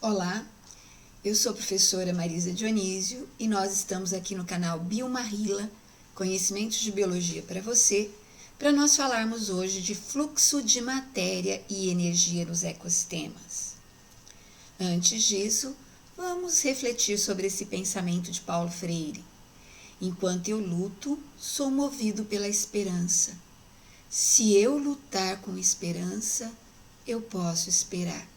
Olá, eu sou a professora Marisa Dionísio e nós estamos aqui no canal Biomarrila, Conhecimentos de Biologia para você, para nós falarmos hoje de fluxo de matéria e energia nos ecossistemas. Antes disso, vamos refletir sobre esse pensamento de Paulo Freire. Enquanto eu luto, sou movido pela esperança. Se eu lutar com esperança, eu posso esperar.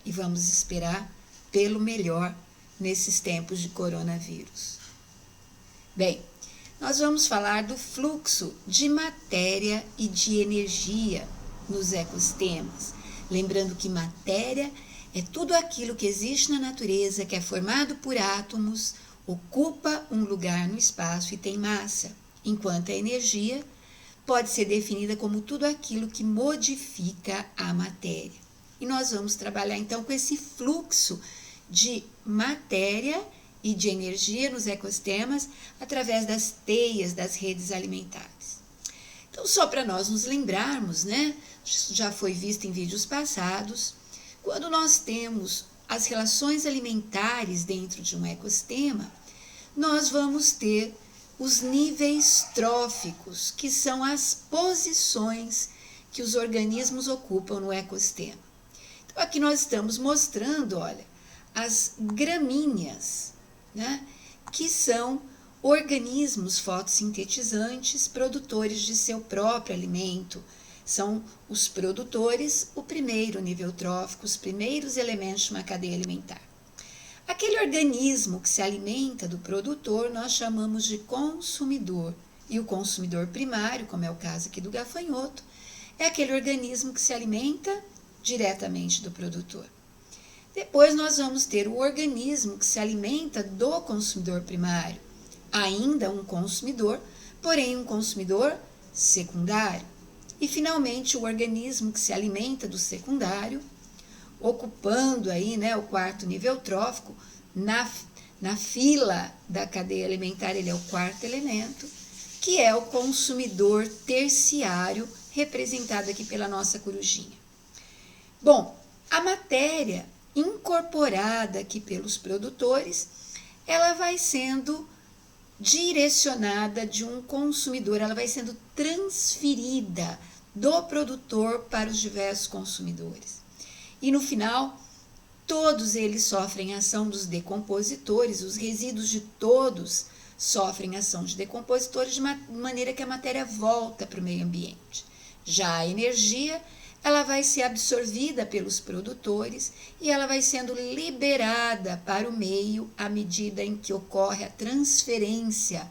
E vamos esperar pelo melhor nesses tempos de coronavírus. Bem, nós vamos falar do fluxo de matéria e de energia nos ecossistemas. Lembrando que matéria é tudo aquilo que existe na natureza, que é formado por átomos, ocupa um lugar no espaço e tem massa, enquanto a energia pode ser definida como tudo aquilo que modifica a matéria. E nós vamos trabalhar então com esse fluxo de matéria e de energia nos ecossistemas através das teias das redes alimentares. Então, só para nós nos lembrarmos, né? Já foi visto em vídeos passados, quando nós temos as relações alimentares dentro de um ecossistema, nós vamos ter os níveis tróficos, que são as posições que os organismos ocupam no ecossistema. Então, aqui nós estamos mostrando, olha, as gramíneas, né, que são organismos fotossintetizantes, produtores de seu próprio alimento. São os produtores, o primeiro nível trófico, os primeiros elementos de uma cadeia alimentar. Aquele organismo que se alimenta do produtor, nós chamamos de consumidor. E o consumidor primário, como é o caso aqui do gafanhoto, é aquele organismo que se alimenta diretamente do produtor. Depois nós vamos ter o organismo que se alimenta do consumidor primário, ainda um consumidor, porém um consumidor secundário. E finalmente o organismo que se alimenta do secundário, ocupando aí, né, o quarto nível trófico, na fila da cadeia alimentar, ele é o quarto elemento, que é o consumidor terciário, representado aqui pela nossa corujinha. Bom, a matéria incorporada aqui pelos produtores, ela vai sendo direcionada de um consumidor, ela vai sendo transferida do produtor para os diversos consumidores. E no final, todos eles sofrem a ação dos decompositores, os resíduos de todos sofrem a ação de decompositores de maneira que a matéria volta para o meio ambiente. Já a energia, ela vai ser absorvida pelos produtores e ela vai sendo liberada para o meio à medida em que ocorre a transferência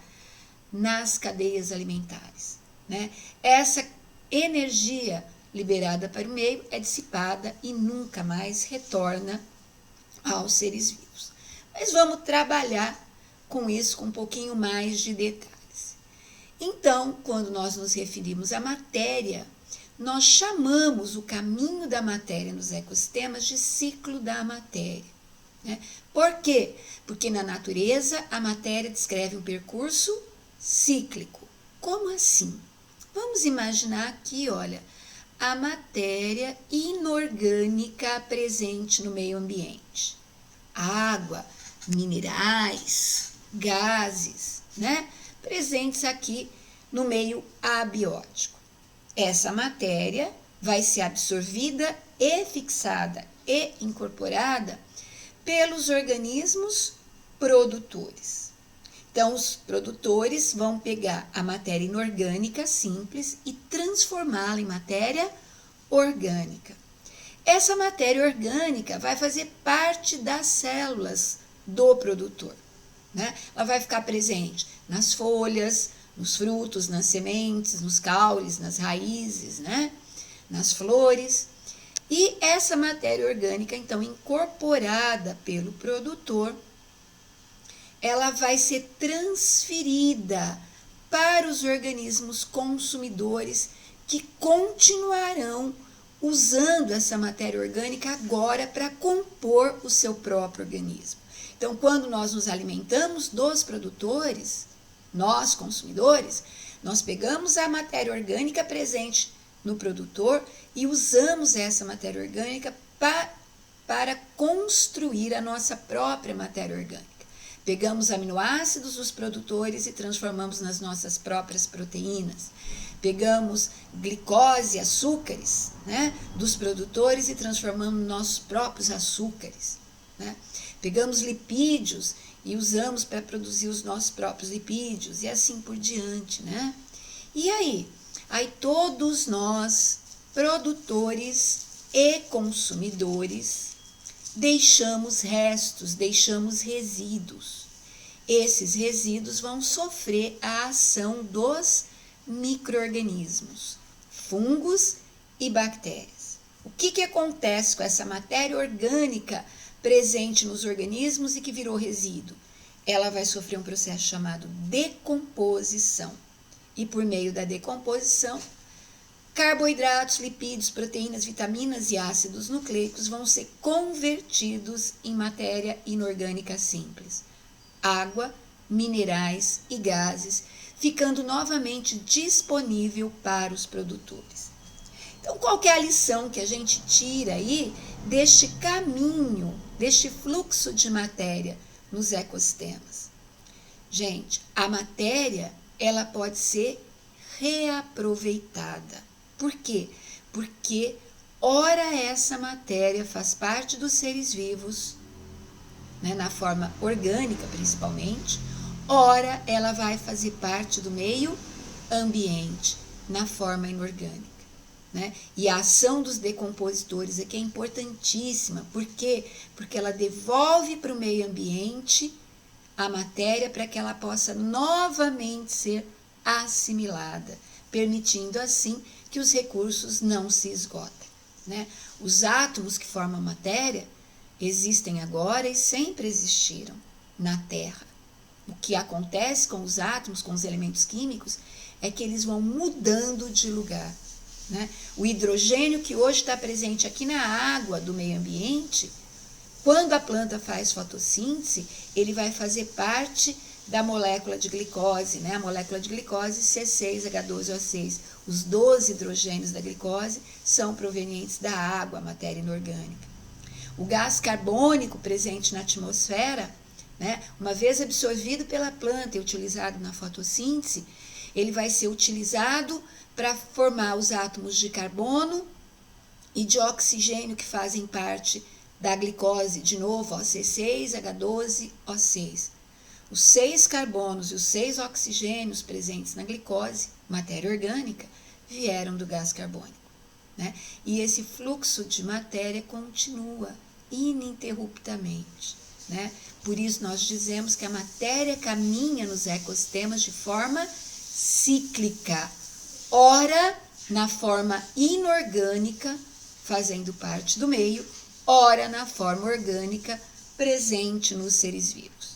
nas cadeias alimentares, né? Essa energia liberada para o meio é dissipada e nunca mais retorna aos seres vivos. Mas vamos trabalhar com isso com um pouquinho mais de detalhes. Então, quando nós nos referimos à matéria, nós chamamos o caminho da matéria nos ecossistemas de ciclo da matéria, né? Por quê? Porque na natureza a matéria descreve um percurso cíclico. Como assim? Vamos imaginar aqui, olha, a matéria inorgânica presente no meio ambiente. Água, minerais, gases, né? Presentes aqui no meio abiótico. Essa matéria vai ser absorvida e fixada e incorporada pelos organismos produtores. Então, os produtores vão pegar a matéria inorgânica simples e transformá-la em matéria orgânica. Essa matéria orgânica vai fazer parte das células do produtor, né? Ela vai ficar presente nas folhas, nos frutos, nas sementes, nos caules, nas raízes, né? Nas flores. E essa matéria orgânica, então, incorporada pelo produtor, ela vai ser transferida para os organismos consumidores que continuarão usando essa matéria orgânica agora para compor o seu próprio organismo. Então, quando nós nos alimentamos dos produtores, nós, consumidores, nós pegamos a matéria orgânica presente no produtor e usamos essa matéria orgânica para construir a nossa própria matéria orgânica. Pegamos aminoácidos dos produtores e transformamos nas nossas próprias proteínas. Pegamos glicose, açúcares, né, dos produtores e transformamos nos nossos próprios açúcares. Né? Pegamos lipídios e usamos para produzir os nossos próprios lipídios e assim por diante. Né? E aí? Aí todos nós, produtores e consumidores, deixamos restos, deixamos resíduos. Esses resíduos vão sofrer a ação dos micro-organismos, fungos e bactérias. O que acontece com essa matéria orgânica presente nos organismos e que virou resíduo? Ela vai sofrer um processo chamado decomposição. E por meio da decomposição, carboidratos, lipídios, proteínas, vitaminas e ácidos nucleicos vão ser convertidos em matéria inorgânica simples, água, minerais e gases, ficando novamente disponível para os produtores. Então, qual que é a lição que a gente tira aí deste caminho, deste fluxo de matéria nos ecossistemas? Gente, a matéria, ela pode ser reaproveitada. Por quê? Porque ora essa matéria faz parte dos seres vivos, né, na forma orgânica principalmente, ora ela vai fazer parte do meio ambiente, na forma inorgânica. Né? E a ação dos decompositores aqui é importantíssima. Por quê? Porque ela devolve para o meio ambiente a matéria para que ela possa novamente ser assimilada, permitindo assim que os recursos não se esgotem. Né? Os átomos que formam matéria existem agora e sempre existiram na Terra. O que acontece com os átomos, com os elementos químicos, é que eles vão mudando de lugar. Né? O hidrogênio que hoje está presente aqui na água do meio ambiente, quando a planta faz fotossíntese, ele vai fazer parte da molécula de glicose, né? A molécula de glicose C6H12O6. Os 12 hidrogênios da glicose são provenientes da água, matéria inorgânica. O gás carbônico presente na atmosfera, né? Uma vez absorvido pela planta e utilizado na fotossíntese, ele vai ser utilizado para formar os átomos de carbono e de oxigênio que fazem parte da glicose, de novo, C6H12O6. Os 6 carbonos e os 6 oxigênios presentes na glicose, matéria orgânica, vieram do gás carbônico. Né? E esse fluxo de matéria continua ininterruptamente. Né? Por isso nós dizemos que a matéria caminha nos ecossistemas de forma cíclica, ora na forma inorgânica, fazendo parte do meio, ora na forma orgânica, presente nos seres vivos.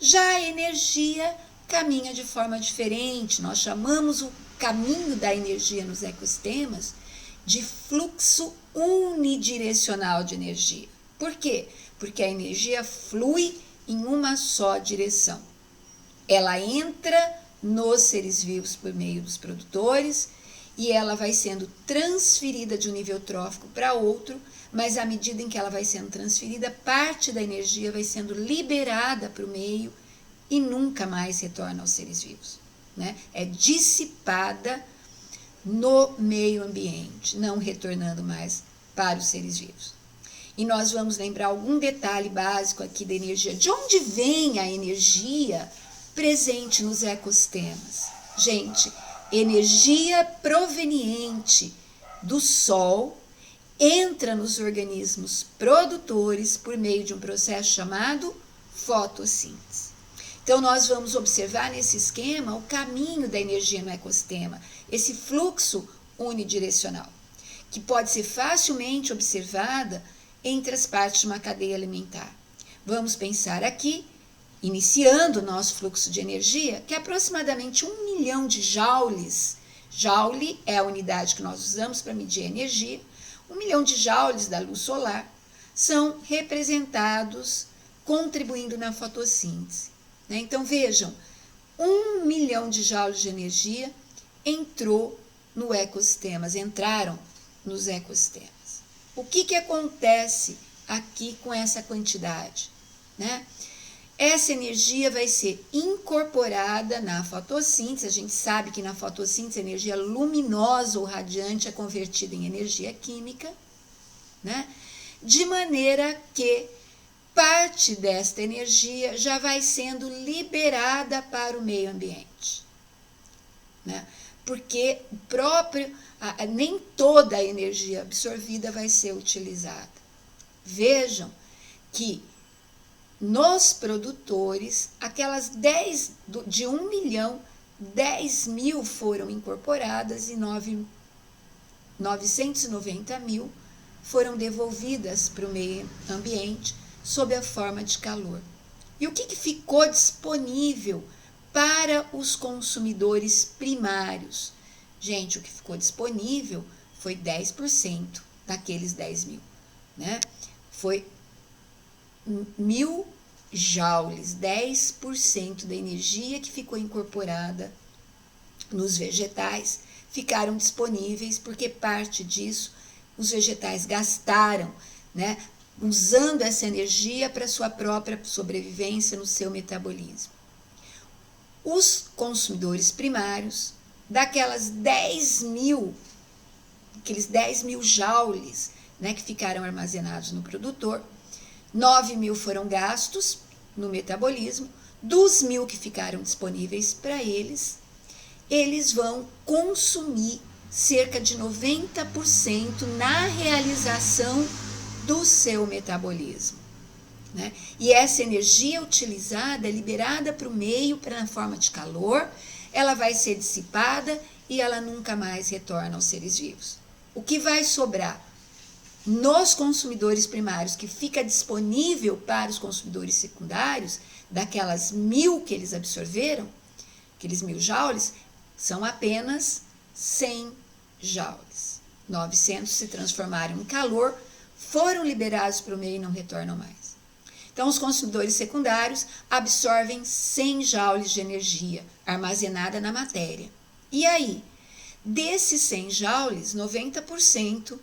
Já a energia caminha de forma diferente. Nós chamamos o caminho da energia nos ecossistemas de fluxo unidirecional de energia. Por quê? Porque a energia flui em uma só direção. Ela entra nos seres vivos por meio dos produtores e ela vai sendo transferida de um nível trófico para outro, mas à medida em que ela vai sendo transferida, parte da energia vai sendo liberada para o meio e nunca mais retorna aos seres vivos. Né? É dissipada no meio ambiente, não retornando mais para os seres vivos. E nós vamos lembrar algum detalhe básico aqui da energia. De onde vem a energia presente nos ecossistemas? Gente, energia proveniente do Sol entra nos organismos produtores por meio de um processo chamado fotossíntese. Então, nós vamos observar nesse esquema o caminho da energia no ecossistema, esse fluxo unidirecional, que pode ser facilmente observada entre as partes de uma cadeia alimentar. Vamos pensar aqui, iniciando o nosso fluxo de energia, que é aproximadamente 1 milhão de joules. Joule é a unidade que nós usamos para medir a energia. 1 milhão de joules da luz solar são representados contribuindo na fotossíntese. Né? Então, vejam, 1 milhão de joules de energia entraram nos ecossistemas. O que acontece aqui com essa quantidade, né? Essa energia vai ser incorporada na fotossíntese. A gente sabe que na fotossíntese a energia luminosa ou radiante é convertida em energia química, né? De maneira que parte desta energia já vai sendo liberada para o meio ambiente, né? Porque nem toda a energia absorvida vai ser utilizada. Vejam que nos produtores, aquelas 10, de 1 milhão, 10 mil foram incorporadas e 990 mil foram devolvidas para o meio ambiente sob a forma de calor. E o que ficou disponível para os consumidores primários? Gente, o que ficou disponível foi 10% daqueles 10 mil, né? Foi 1000 joules, 10% da energia que ficou incorporada nos vegetais ficaram disponíveis, porque parte disso os vegetais gastaram, né? Usando essa energia para sua própria sobrevivência no seu metabolismo. Os consumidores primários, daquelas 10 mil, aqueles 10 mil joules, né, que ficaram armazenados no produtor, 9 mil foram gastos no metabolismo. Dos 1000 que ficaram disponíveis para eles, eles vão consumir cerca de 90% na realização do seu metabolismo, né? E essa energia utilizada é liberada para o meio na forma de calor, ela vai ser dissipada e ela nunca mais retorna aos seres vivos. O que vai sobrar nos consumidores primários, que fica disponível para os consumidores secundários, daquelas 1000 que eles absorveram, aqueles 1000 joules, são apenas 100 joules. 900 se transformaram em calor, foram liberados para o meio e não retornam mais. Então, os consumidores secundários absorvem 100 joules de energia armazenada na matéria. E aí, desses 100 joules, 90%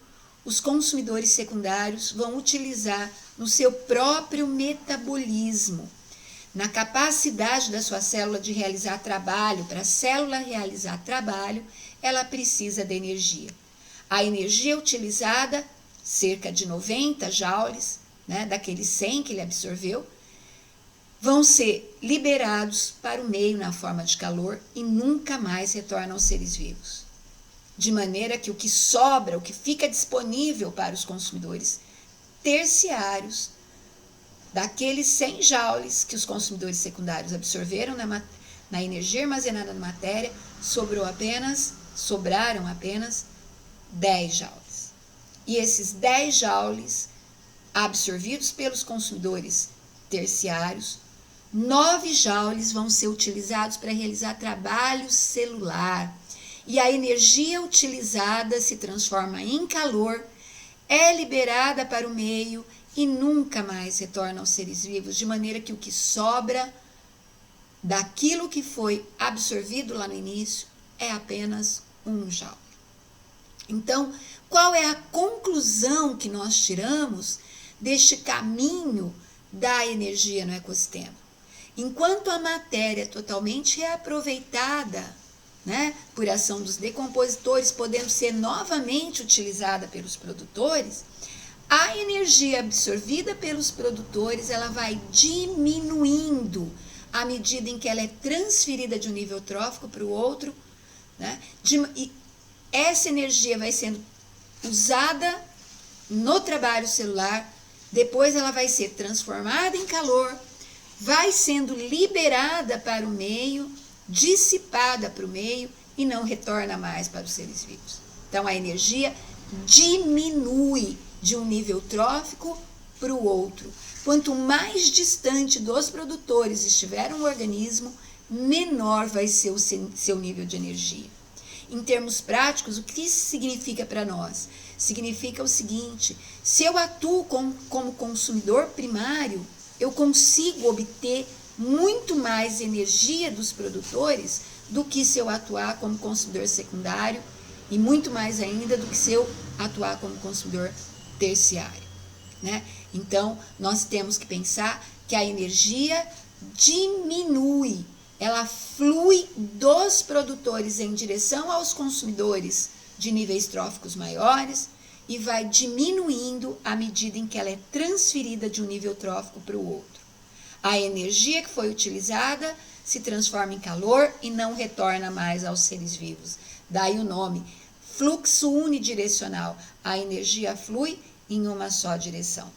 os consumidores secundários vão utilizar no seu próprio metabolismo, na capacidade da sua célula de realizar trabalho. Para a célula realizar trabalho, ela precisa de energia. A energia utilizada, cerca de 90 joules, né, daqueles 100 que ele absorveu, vão ser liberados para o meio na forma de calor e nunca mais retornam aos seres vivos. De maneira que o que sobra, o que fica disponível para os consumidores terciários, daqueles 100 joules que os consumidores secundários absorveram na energia armazenada na matéria, sobraram apenas 10 joules. E esses 10 joules absorvidos pelos consumidores terciários, 9 joules vão ser utilizados para realizar trabalho celular. E a energia utilizada se transforma em calor, é liberada para o meio e nunca mais retorna aos seres vivos, de maneira que o que sobra daquilo que foi absorvido lá no início é apenas 1 joule. Então, qual é a conclusão que nós tiramos deste caminho da energia no ecossistema? Enquanto a matéria é totalmente reaproveitada, né, por ação dos decompositores, podendo ser novamente utilizada pelos produtores, a energia absorvida pelos produtores ela vai diminuindo à medida em que ela é transferida de um nível trófico para o outro, né, e essa energia vai sendo usada no trabalho celular, depois ela vai ser transformada em calor, vai sendo liberada para o meio, dissipada para o meio e não retorna mais para os seres vivos. Então, a energia diminui de um nível trófico para o outro. Quanto mais distante dos produtores estiver um organismo, menor vai ser o seu nível de energia. Em termos práticos, o que isso significa para nós? Significa o seguinte: se eu atuo como consumidor primário, eu consigo obter muito mais energia dos produtores do que se eu atuar como consumidor secundário e muito mais ainda do que se eu atuar como consumidor terciário. né? Então, nós temos que pensar que a energia diminui, ela flui dos produtores em direção aos consumidores de níveis tróficos maiores e vai diminuindo à medida em que ela é transferida de um nível trófico para o outro. A energia que foi utilizada se transforma em calor e não retorna mais aos seres vivos. Daí o nome, fluxo unidirecional. A energia flui em uma só direção,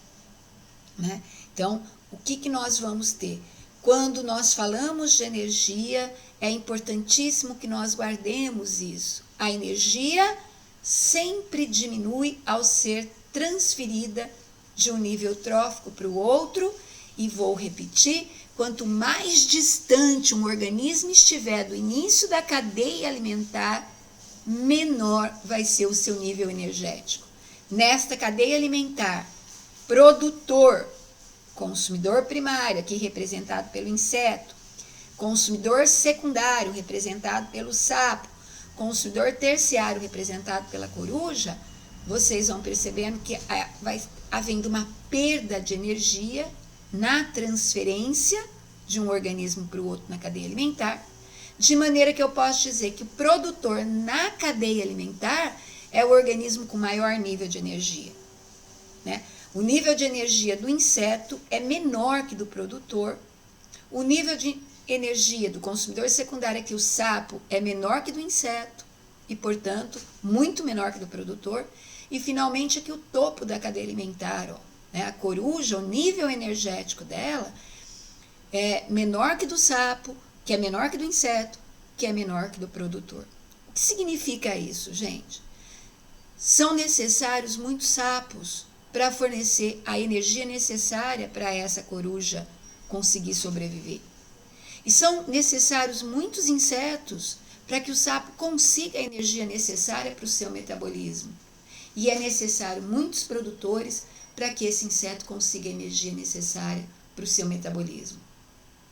né? Então, o que nós vamos ter? Quando nós falamos de energia, é importantíssimo que nós guardemos isso. A energia sempre diminui ao ser transferida de um nível trófico para o outro, e vou repetir, quanto mais distante um organismo estiver do início da cadeia alimentar, menor vai ser o seu nível energético. Nesta cadeia alimentar, produtor, consumidor primário, aqui representado pelo inseto, consumidor secundário, representado pelo sapo, consumidor terciário, representado pela coruja, vocês vão percebendo que vai havendo uma perda de energia na transferência de um organismo para o outro na cadeia alimentar, de maneira que eu posso dizer que o produtor na cadeia alimentar é o organismo com maior nível de energia, né? O nível de energia do inseto é menor que do produtor. O nível de energia do consumidor secundário, que o sapo, é menor que do inseto e, portanto, muito menor que do produtor. E, finalmente, aqui o topo da cadeia alimentar, né? A coruja, o nível energético dela é menor que do sapo, que é menor que do inseto, que é menor que do produtor. O que significa isso, gente? São necessários muitos sapos para fornecer a energia necessária para essa coruja conseguir sobreviver. E são necessários muitos insetos para que o sapo consiga a energia necessária para o seu metabolismo. E é necessário muitos produtores para que esse inseto consiga a energia necessária para o seu metabolismo,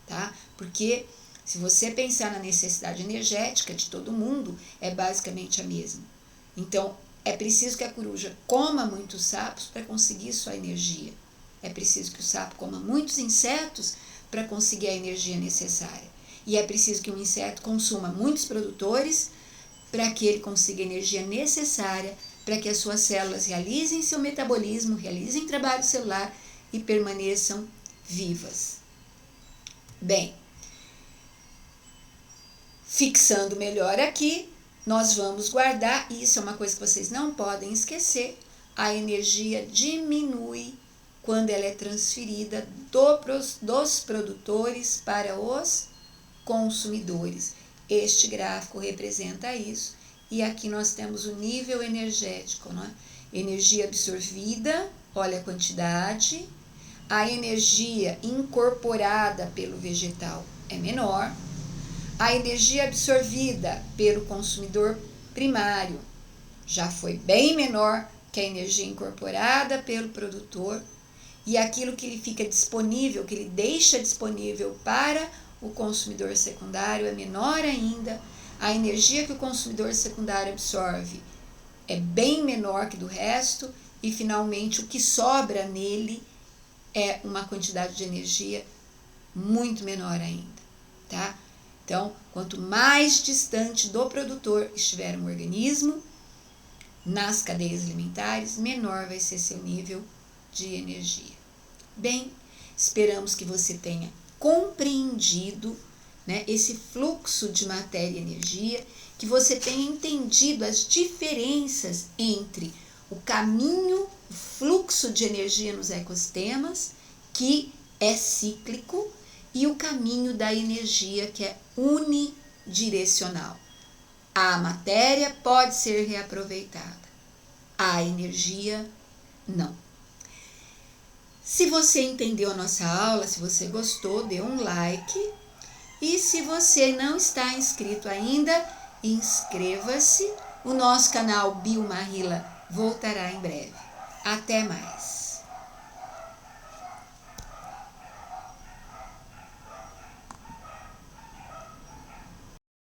tá? Porque se você pensar na necessidade energética de todo mundo, é basicamente a mesma. Então, é preciso que a coruja coma muitos sapos para conseguir sua energia. É preciso que o sapo coma muitos insetos para conseguir a energia necessária. E é preciso que um inseto consuma muitos produtores para que ele consiga a energia necessária para que as suas células realizem seu metabolismo, realizem trabalho celular e permaneçam vivas. Bem, fixando melhor aqui, nós vamos guardar, e isso é uma coisa que vocês não podem esquecer, a energia diminui quando ela é transferida dos produtores para os consumidores. Este gráfico representa isso, e aqui nós temos o nível energético, não é? Energia absorvida, olha a quantidade, a energia incorporada pelo vegetal é menor, a energia absorvida pelo consumidor primário já foi bem menor que a energia incorporada pelo produtor, e aquilo que ele fica disponível, que ele deixa disponível para o consumidor secundário é menor ainda. A energia que o consumidor secundário absorve é bem menor que do resto, e finalmente o que sobra nele é uma quantidade de energia muito menor ainda, tá? Então, quanto mais distante do produtor estiver um organismo nas cadeias alimentares, menor vai ser seu nível de energia. Bem, esperamos que você tenha compreendido, né, esse fluxo de matéria e energia, que você tenha entendido as diferenças entre o caminho, o fluxo de energia nos ecossistemas, que é cíclico, e o caminho da energia, que é unidirecional. A matéria pode ser reaproveitada, a energia não. Se você entendeu a nossa aula, se você gostou, dê um like. E se você não está inscrito ainda, inscreva-se. O nosso canal Biomarrila voltará em breve. Até mais!